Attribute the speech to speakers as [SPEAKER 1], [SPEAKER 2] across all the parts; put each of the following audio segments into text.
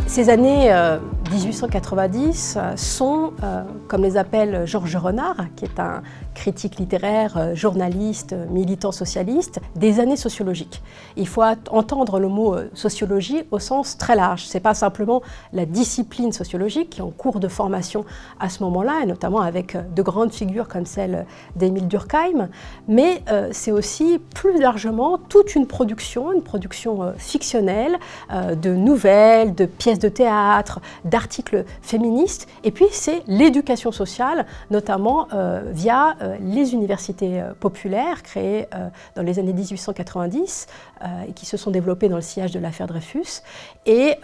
[SPEAKER 1] Ces années 1890 sont, comme les appelle Georges Renard, qui est un critique littéraire, journaliste, militant socialiste, des années sociologiques. Il faut entendre le mot sociologie au sens très large. Ce n'est pas simplement la discipline sociologique qui est en cours de formation à ce moment-là, et notamment avec de grandes figures comme celle d'Émile Durkheim, mais c'est aussi plus largement toute une production fictionnelle, de nouvelles, de pièces de théâtre, d'articles féministes, et puis c'est l'éducation sociale, notamment via les universités populaires créées dans les années 1890 et qui se sont développées dans le sillage de l'affaire Dreyfus, et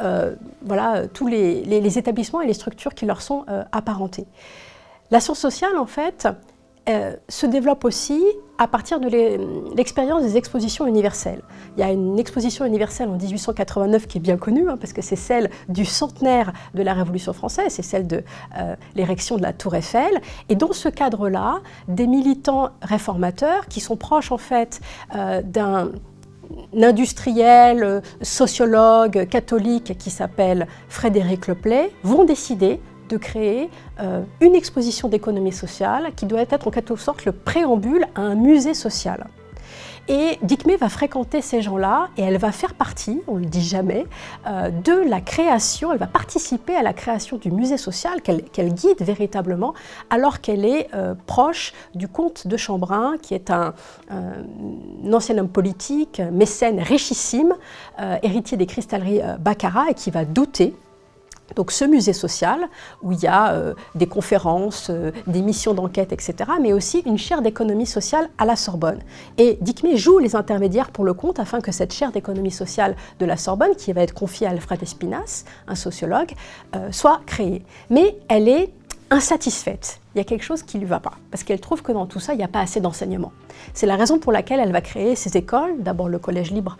[SPEAKER 1] voilà tous les établissements et les structures qui leur sont apparentés. La science sociale, en fait, se développe aussi à partir de l'expérience des expositions universelles. Il y a une exposition universelle en 1889 qui est bien connue, parce que c'est celle du centenaire de la Révolution française, c'est celle de l'érection de la Tour Eiffel. Et dans ce cadre-là, des militants réformateurs qui sont proches en fait d'un industriel, sociologue catholique qui s'appelle Frédéric Leplay, vont décider de créer une exposition d'économie sociale qui doit être en quelque sorte le préambule à un musée social. Et Dickmey va fréquenter ces gens-là et elle va faire partie, on ne le dit jamais, de la création, elle va participer à la création du musée social qu'elle guide véritablement alors qu'elle est proche du comte de Chambrun qui est un ancien homme politique, mécène richissime, héritier des cristalleries Baccarat et qui va doter donc ce musée social où il y a des conférences, des missions d'enquête, etc., mais aussi une chaire d'économie sociale à la Sorbonne. Et Dickmey joue les intermédiaires pour le compte afin que cette chaire d'économie sociale de la Sorbonne, qui va être confiée à Alfred Espinas, un sociologue, soit créée. Mais elle est insatisfaite. Il y a quelque chose qui ne lui va pas, parce qu'elle trouve que dans tout ça, il n'y a pas assez d'enseignement. C'est la raison pour laquelle elle va créer ces écoles, d'abord le Collège libre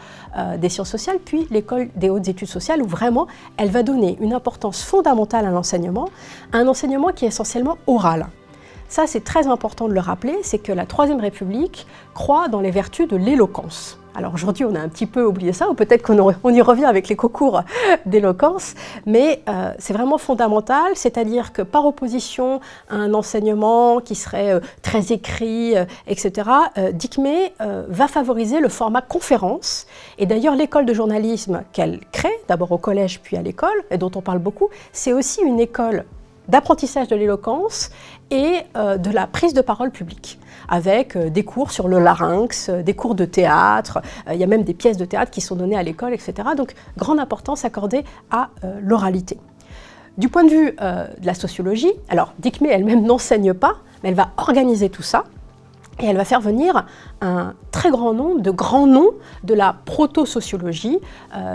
[SPEAKER 1] des sciences sociales, puis l'École des hautes études sociales, où vraiment elle va donner une importance fondamentale à l'enseignement, un enseignement qui est essentiellement oral. Ça, c'est très important de le rappeler, c'est que la Troisième République croit dans les vertus de l'éloquence. Alors aujourd'hui, on a un petit peu oublié ça, ou peut-être qu'on y revient avec les concours d'éloquence, mais c'est vraiment fondamental, c'est-à-dire que par opposition à un enseignement qui serait très écrit, etc., Dickmey va favoriser le format conférence. Et d'ailleurs, l'école de journalisme qu'elle crée, d'abord au collège puis à l'école, et dont on parle beaucoup, c'est aussi une école d'apprentissage de l'éloquence et de la prise de parole publique, avec des cours sur le larynx, des cours de théâtre, il y a même des pièces de théâtre qui sont données à l'école, etc. Donc, grande importance accordée à l'oralité. Du point de vue de la sociologie, alors Dickmey elle-même n'enseigne pas, mais elle va organiser tout ça, et elle va faire venir un très grand nombre de grands noms de la proto-sociologie.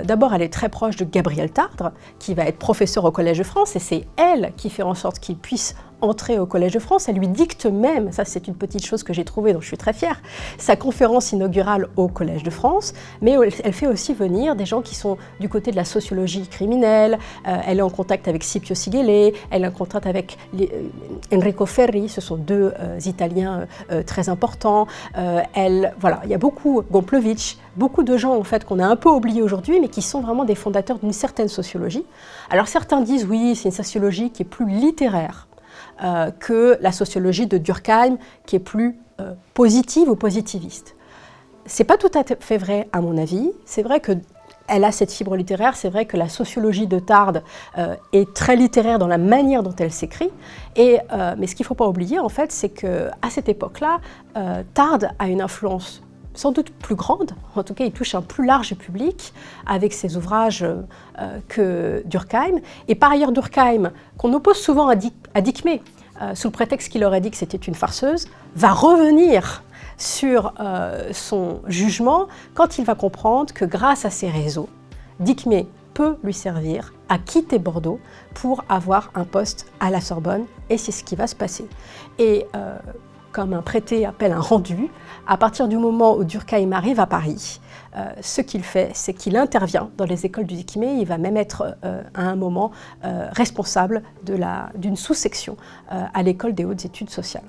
[SPEAKER 1] D'abord, elle est très proche de Gabriel Tardre, qui va être professeur au Collège de France, et c'est elle qui fait en sorte qu'il puisse entrer au Collège de France. Elle lui dicte même, ça c'est une petite chose que j'ai trouvée, dont je suis très fière, sa conférence inaugurale au Collège de France, mais elle fait aussi venir des gens qui sont du côté de la sociologie criminelle, elle est en contact avec Scipio Sigele, elle est en contact avec Enrico Ferri, ce sont deux Italiens très importants, voilà, il y a beaucoup, Gomplowicz, beaucoup de gens en fait qu'on a un peu oubliés aujourd'hui, mais qui sont vraiment des fondateurs d'une certaine sociologie. Alors certains disent oui, c'est une sociologie qui est plus littéraire que la sociologie de Durkheim, qui est plus positive ou positiviste. C'est pas tout à fait vrai à mon avis. C'est vrai qu'elle a cette fibre littéraire, c'est vrai que la sociologie de Tardre est très littéraire dans la manière dont elle s'écrit. Mais ce qu'il ne faut pas oublier, en fait, c'est qu'à cette époque-là, Tardre a une influence sans doute plus grande, en tout cas il touche un plus large public avec ses ouvrages que Durkheim. Et par ailleurs Durkheim, qu'on oppose souvent à Dickmey, sous le prétexte qu'il aurait dit que c'était une farceuse, va revenir sur son jugement quand il va comprendre que grâce à ses réseaux, Dickmey peut lui servir à quitter Bordeaux pour avoir un poste à la Sorbonne, et c'est ce qui va se passer. Et comme un prêté appelle un rendu, à partir du moment où Durkheim arrive à Paris, ce qu'il fait, c'est qu'il intervient dans les écoles du Dickmey. Il va même être à un moment responsable d'une sous-section à l'école des hautes études sociales.